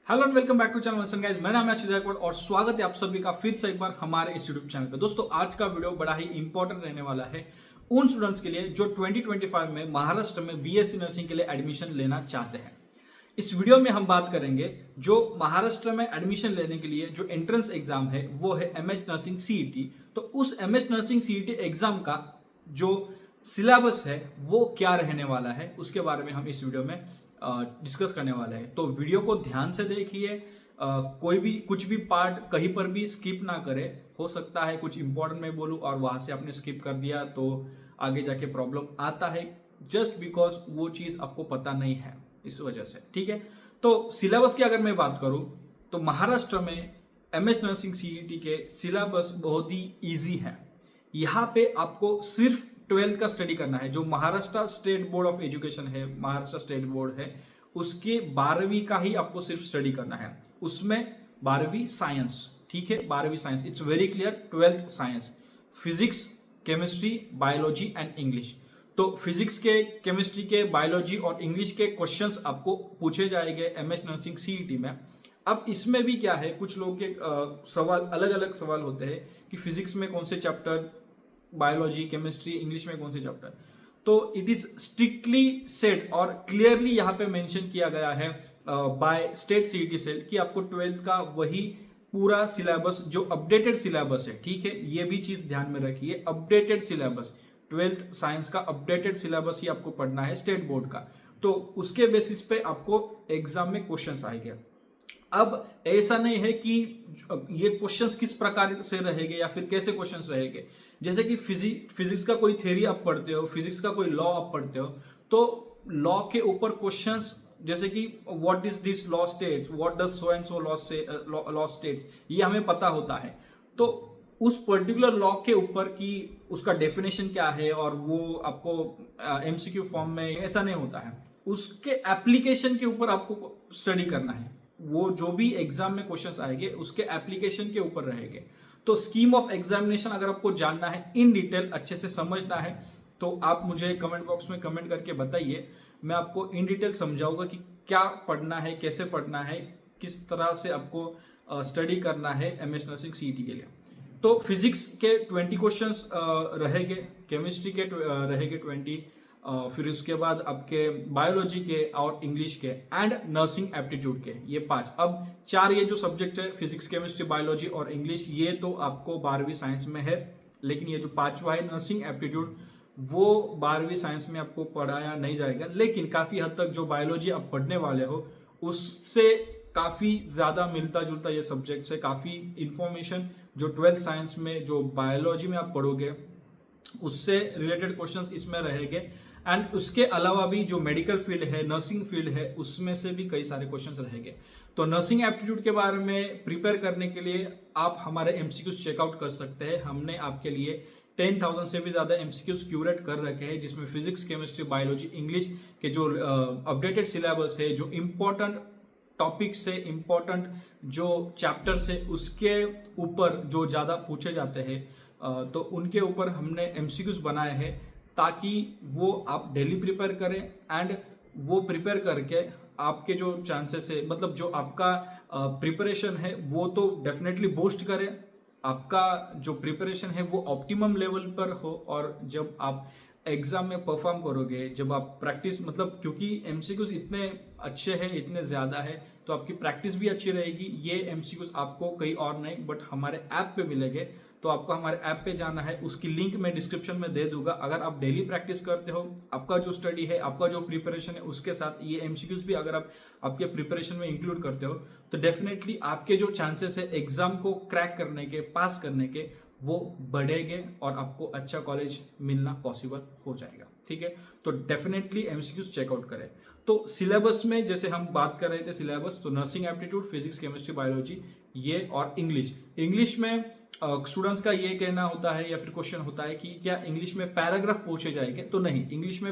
Hello and welcome back to channel वंसन guys. मेरा नाम है अक्षय जायकवाड और स्वागत है आप सभी का फिर से एक बार हमारे इस यूट्यूब चैनल पे। दोस्तों आज का वीडियो बड़ा ही इंपॉर्टेंट रहने वाला है उन स्टूडेंट्स के लिए जो 2025 में महाराष्ट्र में बीएससी नर्सिंग के लिए एडमिशन लेना चाहते हैं। इस वीडियो में हम बात करेंगे जो महाराष्ट्र में एडमिशन लेने के लिए जो एंट्रेंस एग्जाम है वो है एमएच नर्सिंग सीईटी। तो उस एमएच नर्सिंग सीईटी एग्जाम का जो सिलेबस है वो क्या रहने वाला है उसके बारे में हम इस वीडियो में डिस्कस करने वाले हैं। तो वीडियो को ध्यान से देखिए, कोई भी कुछ भी पार्ट कहीं पर भी स्किप ना करे। हो सकता है कुछ इंपॉर्टेंट मैं बोलूं और वहां से आपने स्किप कर दिया तो आगे जाके प्रॉब्लम आता है, जस्ट बिकॉज वो चीज आपको पता नहीं है, इस वजह से। ठीक है, तो सिलेबस की अगर मैं बात करूं तो महाराष्ट्र में एमएच नर्सिंग सीईटी के सिलेबस बहुत ही ईजी है। यहाँ पे आपको सिर्फ 12th का स्टडी करना है। जो Maharashtra state board of education है, महाराष्ट्र स्टेट बोर्ड है, उसके 12वीं का ही आपको सिर्फ स्टडी करना है। उसमें 12वीं साइंस, ठीक है, 12वीं science, it's very clear. 12th science, physics, chemistry, biology and English. तो फिजिक्स के, केमिस्ट्री के, बायोलॉजी और इंग्लिश के क्वेश्चंस आपको पूछे जाएंगे एमएच नर्सिंग सीईटी में। अब इसमें भी क्या है, कुछ लोग के सवाल अलग अलग सवाल होते हैं कि फिजिक्स में कौन से चैप्टर, बायोलॉजी, केमिस्ट्री, इंग्लिश में कौन से चैप्टर। तो इट इज स्ट्रिक्टली सेड और क्लियरली यहाँ पे मेंशन किया गया है बाय स्टेट सीईटी सेल कि आपको 12th का वही पूरा सिलेबस, जो अपडेटेड सिलेबस है, ठीक है, ये भी चीज ध्यान में रखिए। अपडेटेड सिलेबस, 12th साइंस का अपडेटेड सिलेबस ही आपको पढ़ना है स्टेट बोर्ड का। तो उसके बेसिस पे आपको एग्जाम में क्वेश्चंस आएंगे। अब ऐसा नहीं है कि ये क्वेश्चंस किस प्रकार से रहेंगे या फिर कैसे क्वेश्चंस रहेंगे। जैसे कि फिजिक्स का कोई थ्योरी आप पढ़ते हो, फिजिक्स का कोई लॉ आप पढ़ते हो, तो लॉ के ऊपर क्वेश्चंस जैसे कि what is this law states, what does so and so law states, ये हमें पता होता है। तो उस पर्टिकुलर लॉ के ऊपर कि उसका डेफिनेशन क्या है और वो आपको एमसीक्यू फॉर्म में ऐसा नहीं होता है। उसके एप्लीकेशन के ऊपर आपको स्टडी करना है। वो जो भी एग्जाम में क्वेश्चंस आएंगे उसके एप्लीकेशन के ऊपर रहेंगे। तो स्कीम ऑफ एग्जामिनेशन अगर आपको जानना है, इन डिटेल अच्छे से समझना है, तो आप मुझे कमेंट बॉक्स में कमेंट करके बताइए। मैं आपको इन डिटेल समझाऊंगा कि क्या पढ़ना है, कैसे पढ़ना है, किस तरह से आपको स्टडी करना है एमएच नर्सिंग सीईटी के लिए। तो फिजिक्स के 20 क्वेश्चंस रहेंगे, केमिस्ट्री के रहेंगे 20, फिर उसके बाद आपके बायोलॉजी के और इंग्लिश के एंड नर्सिंग एप्टीट्यूड के, ये 5। अब 4 ये जो सब्जेक्ट है, फिजिक्स, केमिस्ट्री, बायोलॉजी और इंग्लिश, ये तो आपको 12वीं साइंस में है। लेकिन ये जो 5वां है नर्सिंग एप्टीट्यूड, वो 12वीं साइंस में आपको पढ़ाया नहीं जाएगा। लेकिन काफी हद तक जो बायोलॉजी आप पढ़ने वाले हो उससे काफी ज्यादा मिलता जुलता ये सब्जेक्ट है। काफी इंफॉर्मेशन जो 12th साइंस में, जो बायोलॉजी में आप पढ़ोगे, उससे रिलेटेड क्वेश्चंस इसमें रहेंगे। एंड उसके अलावा भी जो मेडिकल फील्ड है, नर्सिंग फील्ड है, उसमें से भी कई सारे क्वेश्चंस रहेंगे। तो नर्सिंग एप्टीट्यूड के बारे में प्रिपेयर करने के लिए आप हमारे एमसीक्यूज चेकआउट कर सकते हैं। हमने आपके लिए 10,000 से भी ज्यादा एमसीक्यूज क्यूरेट कर रखे हैं, जिसमें फिजिक्स, केमिस्ट्री, बायोलॉजी, इंग्लिश के जो अपडेटेड सिलेबस है, जो इंपॉर्टेंट टॉपिक से, इंपॉर्टेंट जो चैप्टर्स है, उसके ऊपर जो ज्यादा पूछे जाते हैं, तो उनके ऊपर हमने एमसीक्यूज बनाए हैं ताकि वो आप डेली प्रिपेयर करें। एंड वो प्रिपेयर करके आपके जो चांसेस है, मतलब जो आपका प्रिपरेशन है, वो तो डेफिनेटली बूस्ट करें। आपका जो प्रिपरेशन है वो ऑप्टिमम लेवल पर हो, और जब आप एग्जाम में परफॉर्म करोगे, जब आप प्रैक्टिस, मतलब क्योंकि एमसीक्यूज इतने अच्छे हैं, इतने ज्यादा है, तो आपकी प्रैक्टिस भी अच्छी रहेगी। ये एमसीक्यूज आपको कहीं और नहीं बट हमारे ऐप पे मिलेंगे। तो आपको हमारे ऐप पे जाना है, उसकी लिंक मैं डिस्क्रिप्शन में दे दूंगा। अगर आप डेली प्रैक्टिस करते हो, आपका जो स्टडी है, आपका जो प्रिपरेशन है, उसके साथ ये एमसीक्यूज भी अगर आप आपके प्रिपरेशन में इंक्लूड करते हो, तो डेफिनेटली आपके जो चांसेस है एग्जाम को क्रैक करने के, पास करने के, वो बढ़ेंगे और आपको अच्छा कॉलेज मिलना पॉसिबल हो जाएगा। ठीक है, तो डेफिनेटली एमसीक्यूज चेकआउट करें। तो सिलेबस में जैसे हम बात कर रहे थे सिलेबस, तो nursing aptitude, physics, chemistry, biology, ये, और इंग्लिश में स्टूडेंट्स का ये कहना होता है या फिर क्वेश्चन होता है कि क्या इंग्लिश में पैराग्राफ पूछे जाएंगे। तो नहीं, इंग्लिश में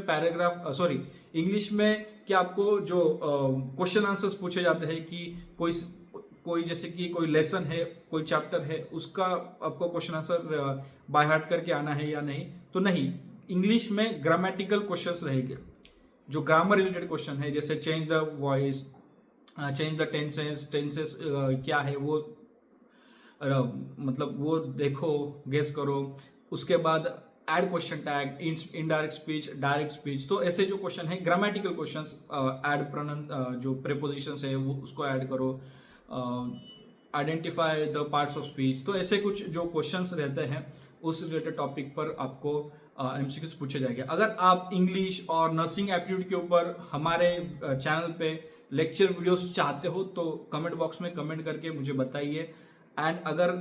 इंग्लिश में क्या आपको जो क्वेश्चन आंसर्स पूछे जाते हैं कि कोई जैसे कि कोई लेसन है, कोई चैप्टर है, उसका आपको क्वेश्चन आंसर बाय हार्ट करके आना है या नहीं, तो नहीं। इंग्लिश में ग्रामेटिकल क्वेश्चंस रहेंगे, जो ग्रामर रिलेटेड क्वेश्चन है, जैसे change the voice, change the tenses क्या है वो मतलब वो देखो, गेस करो। उसके बाद add question tag, indirect speech, direct speech. तो ऐसे जो क्वेश्चन है, ग्रामेटिकल क्वेश्चंस, ऐड जो प्रीपोजिशंस है वो उसको ऐड करो, identify the parts of speech. तो ऐसे कुछ जो क्वेश्चंस रहते हैं उस रिलेटेड टॉपिक पर आपको एमसीक्यूज पूछे जाएंगे। अगर आप इंग्लिश और नर्सिंग एप्टीट्यूड के ऊपर हमारे चैनल पे लेक्चर वीडियोस चाहते हो तो कमेंट बॉक्स में कमेंट करके मुझे बताइए। एंड अगर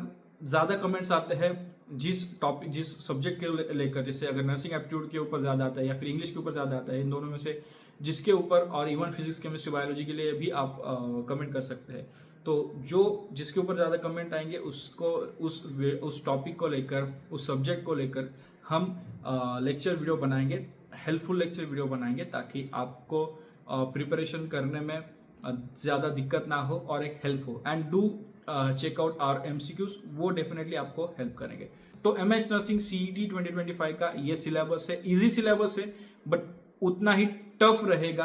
ज़्यादा कमेंट्स आते हैं जिस सब्जेक्ट के लेकर, जैसे अगर नर्सिंग एप्टीट्यूड के ऊपर ज़्यादा आता है या फिर इंग्लिश के ऊपर ज़्यादा आता है, इन दोनों में से जिसके ऊपर, और इवन फिजिक्स, केमिस्ट्री, बायोलॉजी के लिए भी आप कमेंट कर सकते हैं। तो जिसके ऊपर ज़्यादा कमेंट आएंगे उसको उस टॉपिक को लेकर, उस सब्जेक्ट को लेकर हम लेक्चर वीडियो बनाएंगे, हेल्पफुल लेक्चर वीडियो बनाएंगे, ताकि आपको प्रिपरेशन करने में ज़्यादा दिक्कत ना हो और एक हेल्प हो। And do check out our MCQs, वो डेफिनेटली आपको हेल्प करेंगे। तो एमएच नर्सिंग सीईटी 2025 का ये सिलेबस है, इजी सिलेबस है बट उतना ही टफ रहेगा।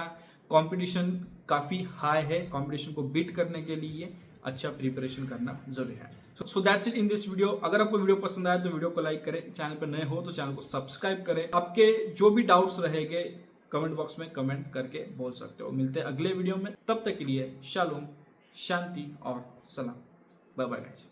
कंपटीशन काफ़ी हाई है, कंपटीशन को बीट करने के लिए अच्छा प्रिपरेशन करना जरूरी है। So that's it in this video. अगर आपको वीडियो पसंद आया तो वीडियो को लाइक करें, चैनल पर नए हो तो चैनल को सब्सक्राइब करें। आपके जो भी डाउट्स रहेंगे कमेंट बॉक्स में कमेंट करके बोल सकते हो। मिलते हैं अगले वीडियो में, तब तक के लिए शालोम, शांति और सलाम। Bye bye guys.